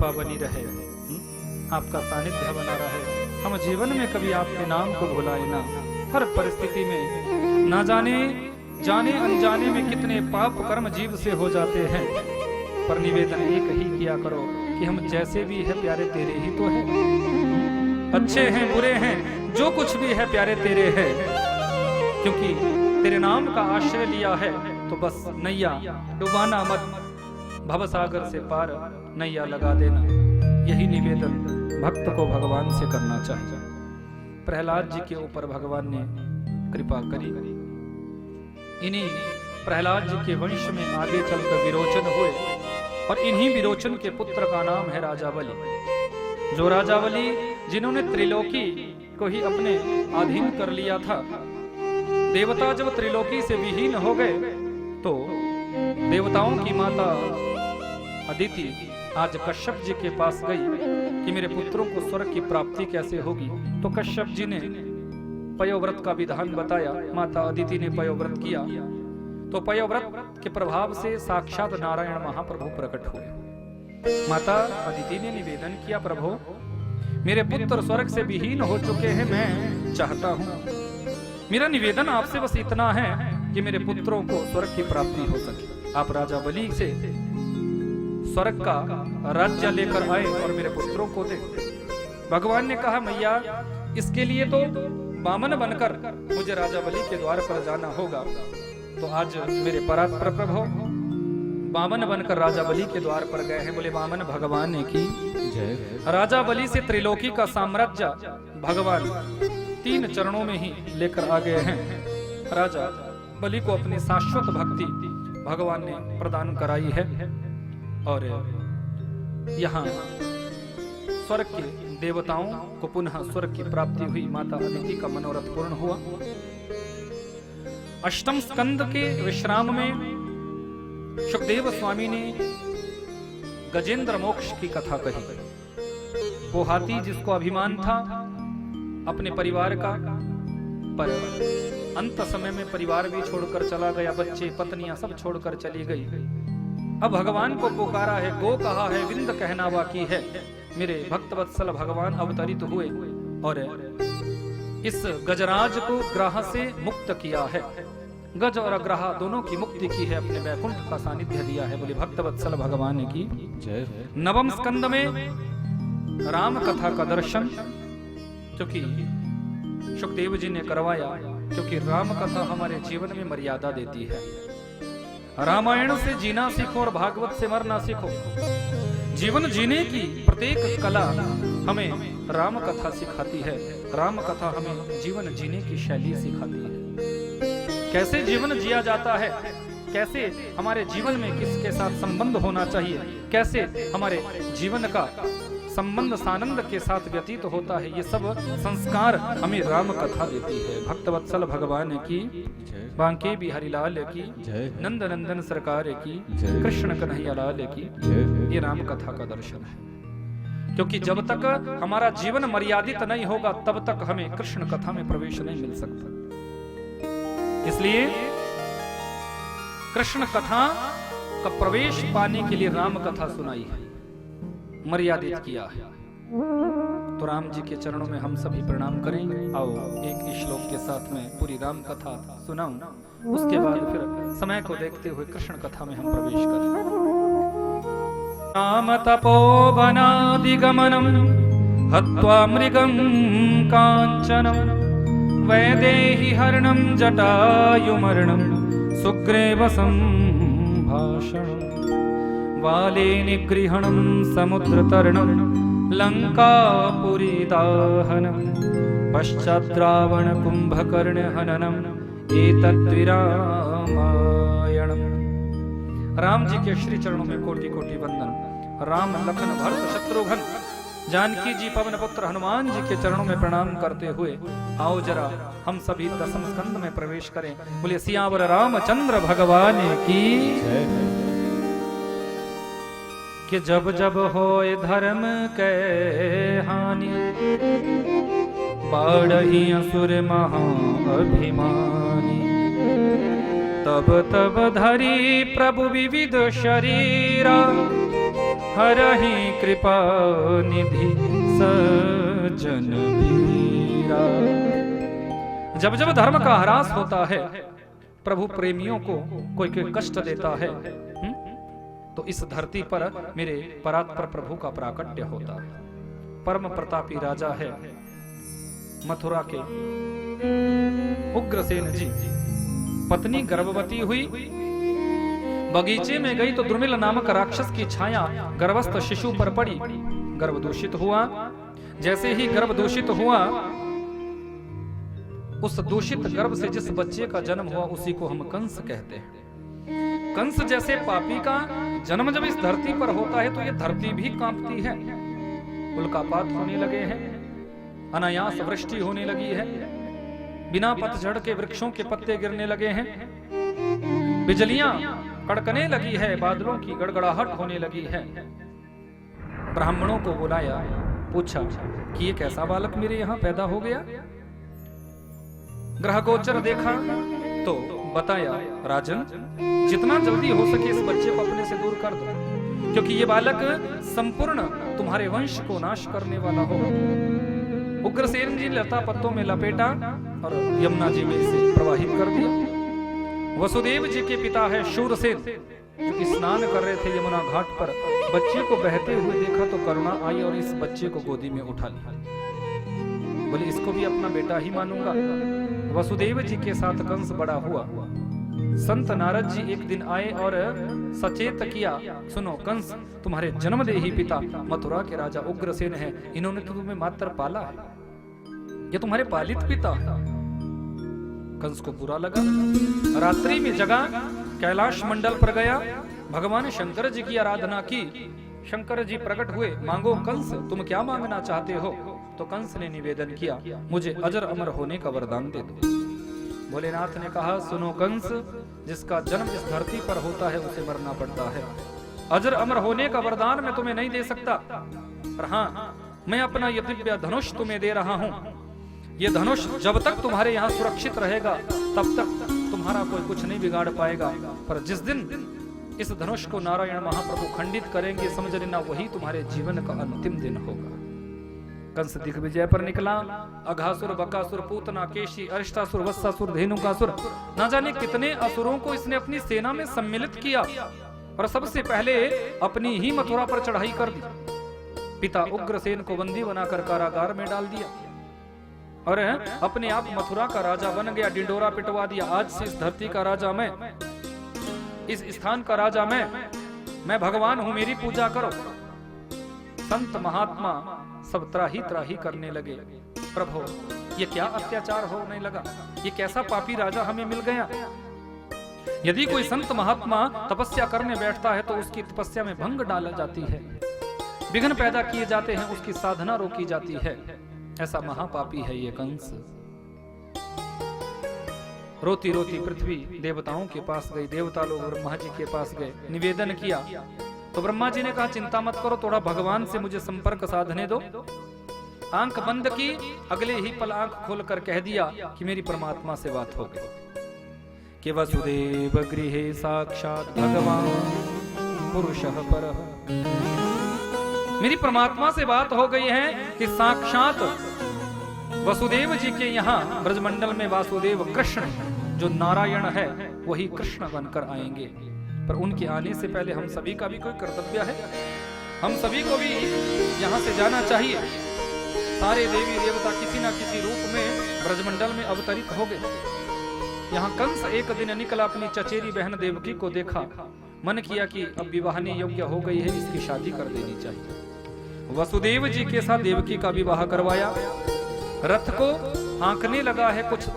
कृपा बनी रहे, आपका सानिध्य बना रहे। हम जीवन में कभी आपके नाम को भुलाए ना। हर परिस्थिति में ना जाने जाने अनजाने में कितने पाप कर्म जीव से हो जाते हैं, पर निवेदन एक ही किया करो कि हम जैसे भी है प्यारे तेरे ही तो है। अच्छे हैं बुरे हैं जो कुछ भी है प्यारे तेरे है, क्योंकि तेरे नाम का आश्रय लिया है तो बस नैया डुबाना मत, भवसागर से पार नैया लगा देना। यही निवेदन भक्त को भगवान से करना चाहिए। प्रहलाद जी के ऊपर भगवान ने कृपा करी। इन्हीं प्रहलाद जी के वंश में आगे चलकर विरोचन हुए और इन्हीं विरोचन के पुत्र का नाम है राजावली। जो राजावली जिन्होंने त्रिलोकी को ही अपने अधीन कर लिया था। देवता जब त्रिलोकी से विहीन हो गए तो देवताओं की माता अदिति आज कश्यप जी के पास गई कि मेरे पुत्रों को स्वर्ग की प्राप्ति कैसे होगी। तो कश्यप जी ने पयोव्रत का विधान बताया। माता अदिति ने पयोव्रत किया तो पयोव्रत के प्रभाव से साक्षात नारायण महाप्रभु प्रकट हुए। माता अदिति ने निवेदन किया, प्रभु मेरे पुत्र स्वर्ग से विहीन हो चुके हैं, मैं चाहता हूं, मेरा निवेदन आपसे बस इतना है कि मेरे पुत्रों को स्वर्ग की प्राप्ति हो सके। आप राजा बलि से स्वर्ग का राज्य लेकर आए और मेरे पुत्रों को दे। भगवान ने कहा, मैया इसके लिए तो वामन बनकर मुझे राजा बलि के द्वार पर जाना होगा। तो आज मेरे परात्पर प्रभु वामन बनकर राजा बलि के द्वार पर गए हैं। बोले वामन भगवान ने की जय। राजा बलि से त्रिलोकी का साम्राज्य भगवान 3 चरणों में ही लेकर आ गए हैं। राजा बलि को अपनी शाश्वत भक्ति भगवान ने प्रदान कराई है और यहाँ स्वर्ग के देवताओं को पुनः स्वर्ग की प्राप्ति हुई। माता अदिति का मनोरथ पूर्ण हुआ। अष्टम स्कंद के विश्राम में सुखदेव स्वामी ने गजेंद्र मोक्ष की कथा कही। वो हाथी जिसको अभिमान था अपने परिवार का, पर अंत समय में परिवार भी छोड़कर चला गया, बच्चे पत्नियां सब छोड़कर चली गई। अब भगवान को पुकारा है, गो कहा है विंद कहना बाकी है। मेरे भक्त वत्सल भगवान अवतरित हुए और इस गजराज को ग्रह से मुक्त किया है। गज और ग्रह दोनों की मुक्ति की है, अपने वैकुंठ का सानिध्य दिया है। बोले भक्त वत्सल भगवान की जय। नवम स्कंद में राम कथा का दर्शन क्योंकि सुखदेव जी ने करवाया, क्योंकि राम कथा हमारे जीवन में मर्यादा देती है। रामायण से जीना सीखो और भागवत से मरना सीखो। जीवन जीने की प्रत्येक कला हमें राम कथा सिखाती है। राम कथा हमें जीवन जीने की शैली सिखाती है। कैसे जीवन जिया जाता है, कैसे हमारे जीवन में किसके साथ संबंध होना चाहिए, कैसे हमारे जीवन का संबंध सानंद के साथ व्यतीत होता है, ये सब संस्कार हमें राम कथा देती है। भक्त वत्सल भगवान की बांके बिहारी लाल की नंद नंदन सरकार की कृष्ण कन्हैया लाल की, ये राम कथा का दर्शन है। क्योंकि जब तक हमारा जीवन मर्यादित नहीं होगा तब तक हमें कृष्ण कथा में प्रवेश नहीं मिल सकता। इसलिए कृष्ण कथा का प्रवेश पाने के लिए राम कथा सुनाई है, मर्यादित किया है। तो राम जी के चरणों में हम सभी प्रणाम करेंगे। आओ एक श्लोक के साथ में पूरी राम कथा सुनाऊं, उसके बाद फिर समय को देखते हुए कृष्ण कथा में हम प्रवेश करें। राम तपोवनादिगमनम हत्वा मृगं कांचनम वैदेही हरणं जटायुमर्णं सुग्रीव संभाषणं वाले निगृहणं समुद्रतरणं लंकापुरी दाहनं पश्चाद्रावण कुंभकर्ण हननम एतद्विरामायणम्। राम जी के श्री चरणों में कोटि कोटि वंदन। राम लखन भरत शत्रुघ्न जानकी जी पवन पुत्र हनुमान जी के चरणों में प्रणाम करते हुए आओ जरा हम सभी दसम स्कंद में प्रवेश करें। बोले सियावर रामचंद्र भगवान की कि जब जब होए धर्म के हानि बाढ़ही असुर महाअभिमानी तब तब धरी प्रभु विविध शरीरा हरहि कृपा निधि सज्जन वीरा। जब जब धर्म का ह्रास होता है, प्रभु प्रेमियों को कोई कष्ट देता है, तो इस धरती पर मेरे परात्पर प्रभु का प्राकट्य होता है। परम प्रतापी राजा है मथुरा के उग्रसेन जी। पत्नी गर्भवती हुई, बगीचे में गई तो द्रुमिल नामक राक्षस की छाया गर्भस्थ शिशु पर पड़ी, गर्भ दूषित हुआ। जैसे ही गर्भ दूषित हुआ, उस दूषित गर्भ से जिस बच्चे का जन्म हुआ उसी को हम कंस कहते हैं। कंस जैसे पापी का जन्म जब इस धरती पर होता है तो ये धरती भी कांपती है। उल्कापात होने लगे हैं, अनायास वृष्टि होने लगी है, बिना पतझड़ के वृक्षों के पत्ते गिरने लगे हैं, बिजलियां कड़कने लगी है, बादलों की गड़गड़ाहट होने लगी है। ब्राह्मणों को बुलाया, पूछा कि ये कैसा बालक मेरे यहाँ पैदा हो गया। ग्रह गोचर देखा तो बताया, राजन जितना जल्दी हो सके इस बच्चे को अपने से दूर कर दो, क्योंकि ये बालक संपूर्ण तुम्हारे वंश को नाश करने वाला हो। उग्रसेन जी लता पत्तों में लपेटा और यमुना जी में इसे प्रवाहित कर दिया। वसुदेव जी के पिता है शूरसेन, जो स्नान कर रहे थे यमुना घाट पर, बच्चे को बहते हुए देखा तो करुणा आई और इस बच्चे को गोदी में उठा लिया। बोले इसको भी अपना बेटा ही मानूंगा। वसुदेव जी के साथ कंस बड़ा हुआ। संत नारद जी एक दिन आए और सचेत किया, सुनो कंस, तुम्हारे जन्मदेही पिता मथुरा के राजा उग्रसेन हैं, इन्होंने तो तुम्हें मात्र पाला है, ये तुम्हारे पालित पिता है। कंस को बुरा लगा, रात्रि में जगा, कैलाश मंडल पर गया, भगवान शंकर जी की आराधना की। शंकर जी प्रकट हुए, मांगो कंस, तुम क्या मांगना चाहते हो। तो कंस ने निवेदन किया, मुझे अजर अमर होने का वरदान दे दो। भोलेनाथ ने कहा, सुनो कंस, जिसका जन्म इस धरती पर होता है उसे मरना पड़ता है। अजर अमर होने का वरदान मैं तुम्हें नहीं दे सकता, पर हाँ, मैं अपना ये दिव्य धनुष तुम्हें दे रहा हूं। ये धनुष जब तक तुम्हारे यहाँ सुरक्षित रहेगा तब तक तुम्हारा कोई कुछ नहीं बिगाड़ पाएगा, पर जिस दिन इस धनुष को नारायण महाप्रभु खंडित करेंगे, समझ लेना वही तुम्हारे जीवन का अंतिम दिन होगा। कंस दिग्विजय पर निकला। अघासुर, बकासुर, पूतना, केशी, अरिष्टासुर, वत्सासुर, धेनुकासुर, न जाने कितने असुरों को इसने अपनी सेना में सम्मिलित किया और सबसे पहले अपनी ही मथुरा पर चढ़ाई कर दी। पिता उग्रसेन को बंदी बनाकर कारागार में डाल दिया और अपने आप मथुरा का राजा बन गया। डिंडोरा पिटवा दिया, आज से इस धरती का राजा मैं, इस स्थान का राजा मैं भगवान हूं, मेरी पूजा करो। संत महात्मा सब त्राही त्राही करने लगे, प्रभु ये क्या अत्याचार होने लगा, ये कैसा पापी राजा हमें मिल गया। यदि कोई संत महात्मा तपस्या करने बैठता है तो उसकी तपस्या में भंग डाला जाती है, विघ्न पैदा किए जाते हैं, उसकी साधना रोकी जाती है। ऐसा महापापी है ये कंस। रोती रोती पृथ्वी देवताओं के पास गई, देवता लोग ब्रह्मा जी के पास गए, निवेदन किया तो ब्रह्मा जी ने कहा, चिंता मत करो, थोड़ा भगवान से मुझे संपर्क साधने दो। आंख बंद की, अगले ही पल आंख खोलकर कह दिया कि मेरी परमात्मा से बात हो गई कि वसुदेव गृहे साक्षात भगवान पुरुषः परः। मेरी परमात्मा से बात हो गई है कि साक्षात वसुदेव जी के यहाँ ब्रजमंडल में वासुदेव कृष्ण जो नारायण है वही कृष्ण बनकर आएंगे। पर उनके आने से पहले हम सभी का भी कोई कर्तव्य है, हम सभी को भी यहाँ से जाना चाहिए। सारे देवी देवता किसी न किसी रूप में ब्रजमंडल में अवतरित हो गए। यहाँ कंस एक दिन निकला, अपनी चचेरी बहन देवकी को देखा, मन किया कि अब विवाहने योग्य हो गई है, इसकी शादी कर देनी चाहिए। वसुदेव जी के साथ देवकी का विवाह करवाया। रथ को हाँकने लगा है कुछ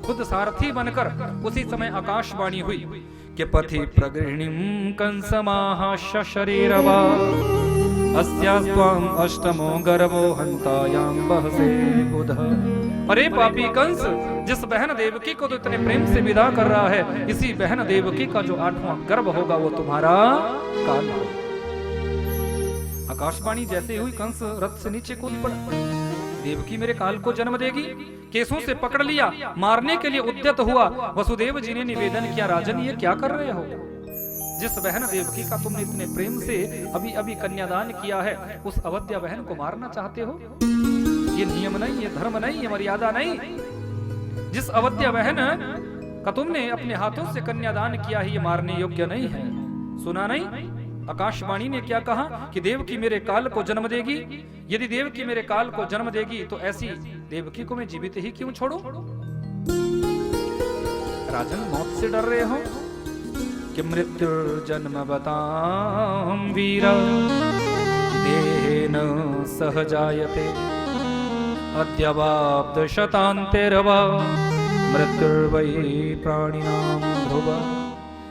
खुद सारथी बनकर। उसी समय आकाशवाणी हुई कि पथि प्रगृहिणीं कंसमाह शरीरवा अस्यास्त्वाम अष्टमो गर्भो हंतायां बहसे बुधः। अरे पापी कंस, जिस बहन देवकी को तो इतने प्रेम से विदा कर रहा है, इसी बहन देवकी का जो 8वां गर्भ होगा वो तुम्हारा काल होगा। आकाशवाणी जैसे हुई कंस रथ से नीचे कूद पड़ा। देवकी मेरे काल को जन्म देगी, केसों से पकड़ लिया, मारने के लिए उद्यत हुआ। वसुदेव जी ने निवेदन किया, राजन ये क्या कर रहे हो, जिस बहन देवकी का तुमने इतने प्रेम से अभी अभी कन्यादान किया है, उस अवध्या बहन को मारना चाहते हो? ये नियम नहीं, ये धर्म नहीं, ये मर्यादा नहीं। जिस अवध्या बहन का तुमने अपने हाथों से कन्यादान किया है, ये मारने योग्य नहीं है। सुना नहीं आकाशवाणी ने क्या कहा कि देवकी मेरे काल को जन्म देगी। यदि देवकी मेरे काल को जन्म देगी तो ऐसी देवकी को मैं जीवित ही क्यों छोड़ूं? राजन, मौत से डर रहे हो कि मृत्यु जन्म बताम वीरा देहेन सहजायते अद्यवाब्द शतान्तेरवा मृत्युर्वै प्राणिनां ध्रुवा।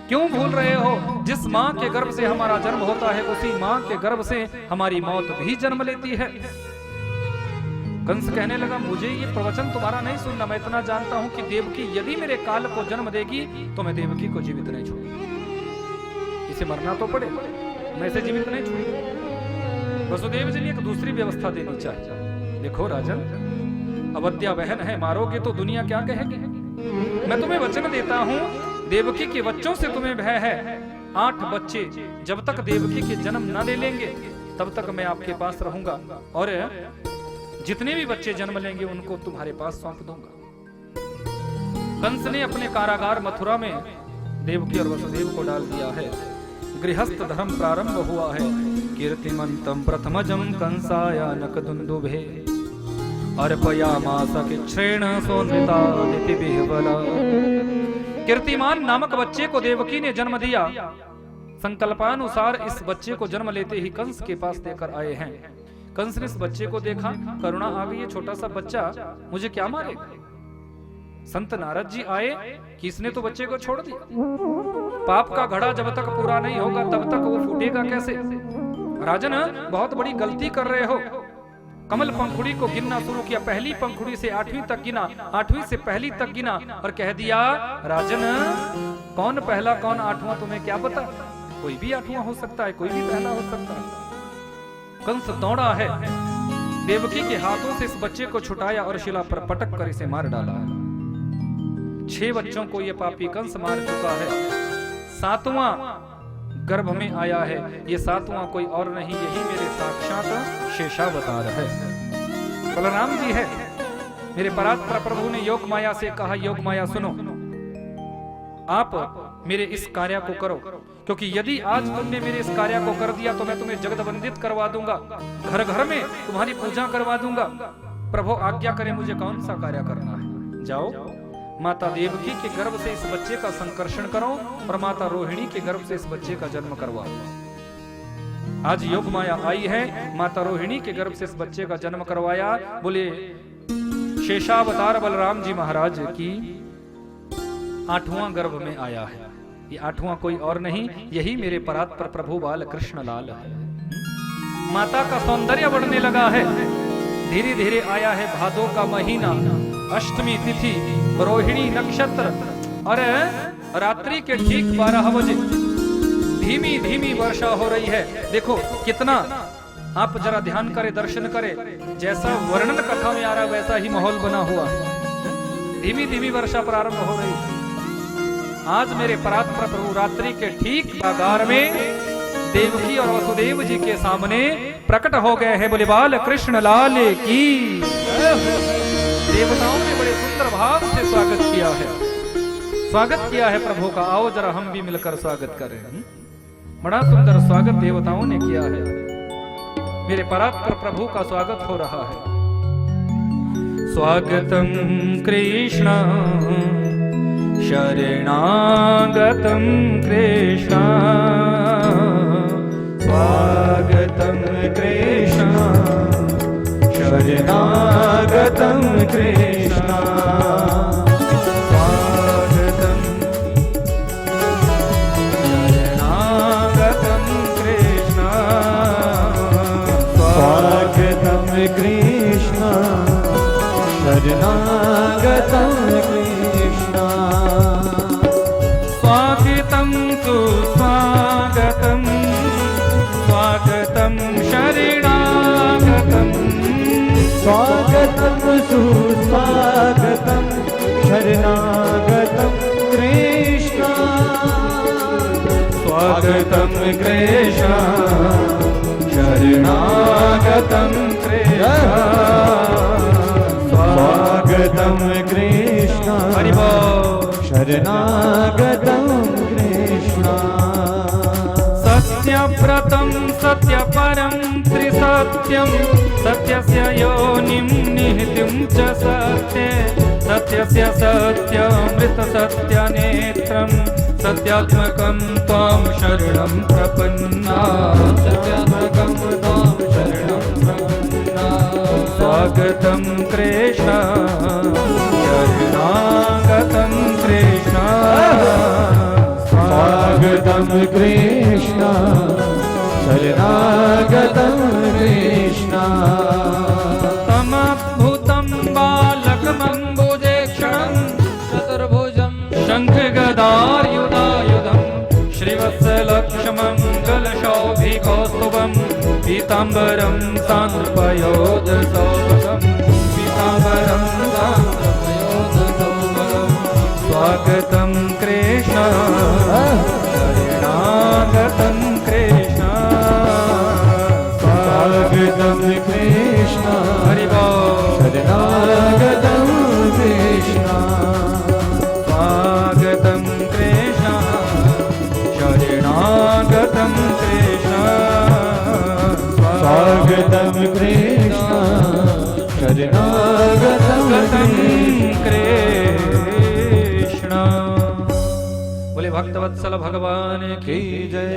क्यों भूल रहे हो? जिस माँ के गर्भ से हमारा जन्म होता है, उसी माँ के गर्भ से हमारी मौत भी जन्म लेती है। कंस कहने लगा, मुझे ये प्रवचन तुम्हारा नहीं सुनना। मैं इतना जानता हूं कि देवकी यदि मेरे काल को जन्म देगी तो मैं देवकी को जीवित नहीं छोड़ूंगा। इसे मरना तो पड़े, मैं इसे जीवित नहीं छोड़ूंगा। वसुदेव जी ने एक दूसरी व्यवस्था देनी चाहिए। देखो राजन, अवध्या बहन है, मारोगे तो दुनिया क्या कहेगी? मैं तुम्हें वचन देता हूं, देवकी के बच्चों से तुम्हें भय है। 8 बच्चे जब तक देवकी के जन्म न ले लेंगे तब तक मैं आपके पास रहूंगा, और जितने भी बच्चे जन्म लेंगे उनको तुम्हारे पास सौंप दूंगा। कंस ने अपने कारागार मथुरा में देवकी और वसुदेव को डाल दिया है। गृहस्थ धर्म प्रारंभ हुआ है। कीर्तिमंतम प्रथमजम कंसायानक दुंदुभे अर्पयामास किच्छ्रेण सोन्विता दितिभिः बला। कीर्तिमान नामक बच्चे को देवकी ने जन्म दिया। संकल्पानुसार इस बच्चे को जन्म लेते ही कंस के पास लेकर आए हैं। कंस ने इस बच्चे को देखा, करुणा आ गई, ये छोटा सा बच्चा मुझे क्या मारेगा? संत नारद जी आए कि इसने तो बच्चे को छोड़ दिया। पाप का घड़ा जब तक पूरा नहीं होगा तब तक वो फूटेगा कैसे? राजन, बहुत बड़ी गलती कर रहे हो। कमल पंखुड़ी को गिनना शुरू किया, पहली पंखुड़ी से 8वीं तक गिना, 8वीं से पहली तक गिना और कह दिया, राजन कौन पहला कौन 8वां तुम्हें क्या पता? कोई भी 8वां हो सकता है, कोई भी पहला हो सकता है। कंस दौड़ा है, देवकी के हाथों से इस बच्चे को छुटाया और शिला पर पटक कर इसे मार डाला है। 6 बच्चों को ये पापी कंस मार चुका है। 7वां गर्भ में आया है। ये 7वां कोई और नहीं, यही मेरे साक्षात शेषावतार है, बलराम जी है। मेरे परात्पर प्रभु ने योग माया से कहा, योग माया सुनो, आप मेरे इस कार्य को करो, क्योंकि यदि आज तुमने मेरे इस कार्य को कर दिया तो मैं तुम्हें जगदवंदित करवा दूंगा, घर घर में तुम्हारी पूजा करवा दूंगा। प्रभु आज्ञा करे मुझे कौन सा कार्य करना है। जाओ, माता देवकी के गर्भ से इस बच्चे का संकर्षण करो और माता रोहिणी के गर्भ से इस बच्चे का जन्म करवाओ। आज योग माया आई है, माता रोहिणी के गर्भ से इस बच्चे का जन्म करवाया। बोले शेषावतार बलराम जी महाराज की 8वां गर्भ में आया है। ये 8वां कोई और नहीं, यही मेरे परात्पर प्रभु बाल कृष्ण लाल है। माता का सौंदर्य बढ़ने लगा है। धीरे धीरे आया है भादों का महीना, अष्टमी तिथि, रोहिणी नक्षत्र, और रात्रि के ठीक 12 बजे धीमी धीमी वर्षा हो रही है। देखो कितना, आप जरा ध्यान करें, दर्शन करें, जैसा वर्णन कथा में आ रहा है वैसा ही माहौल बना हुआ है। धीमी धीमी वर्षा प्रारंभ हो रही है। आज मेरे परात्पर प्रभु रात्रि के ठीक बागार में देवकी और वसुदेव जी के सामने प्रकट हो गए हैं। बोले बाल कृष्ण लाल की। देवताओं ने बड़े सुंदर भाव से स्वागत किया है, स्वागत किया है प्रभु का। आओ जरा हम भी मिलकर स्वागत करें। बड़ा सुंदर स्वागत देवताओं ने किया है। मेरे परात्पर प्रभु का स्वागत हो रहा है। स्वागतम कृष्ण शरणागतम कृष्ण, स्वागतम कृष्ण शरणागतम कृष्ण, स्वागतम शरणागतम कृष्ण, स्वागतम कृष्ण शरणागतम कृष्ण, स्वागतम सुस्वागतम, स्वागतम शरणागतम, स्वागतम सुस्वागतम शरणागतम कृष्ण, स्वागतम स्वागतं कृष्ण शरणागतं कृष्ण स्वागतं कृष्ण हरि बोल शरणागतं कृष्ण सत्यव्रतं सत्यपरं त्रिसत्यं सत्यस्य योनिं निहितं च सत्ये सत्यस्य सत्यमृतसत्यनेत्रं सत्यात्मकं त्वां शरणं प्रपन्ना सत्यात्मकं त्वां शरणं प्रपन्ना स्वागतं कृष्ण शरणागतं कृष्ण स्वागतं कृष्ण शरणागतं कृष्ण तमद्भुतं बालकमम्बुजेक्षणं चतुर्भुजं शङ्खगदायुधायुधं श्रीवत्सलक्ष्मङ्गलशोभिकौस्तुभं पीताम्बरं सान्द्रपयोधसौभगं पीताम्बरं सान्द्रपयोधसौभगं स्वागतं कृष्ण शरणागतं कृष्ण स्वागतं कृष्ण हरि बोल शरणागतं कृष्ण स्वागतं कृष्ण शरणागतं कृष्ण स्वागतं कृष्ण शरणागतं कृष्ण। बोले भक्तवत्सल भगवान की जय।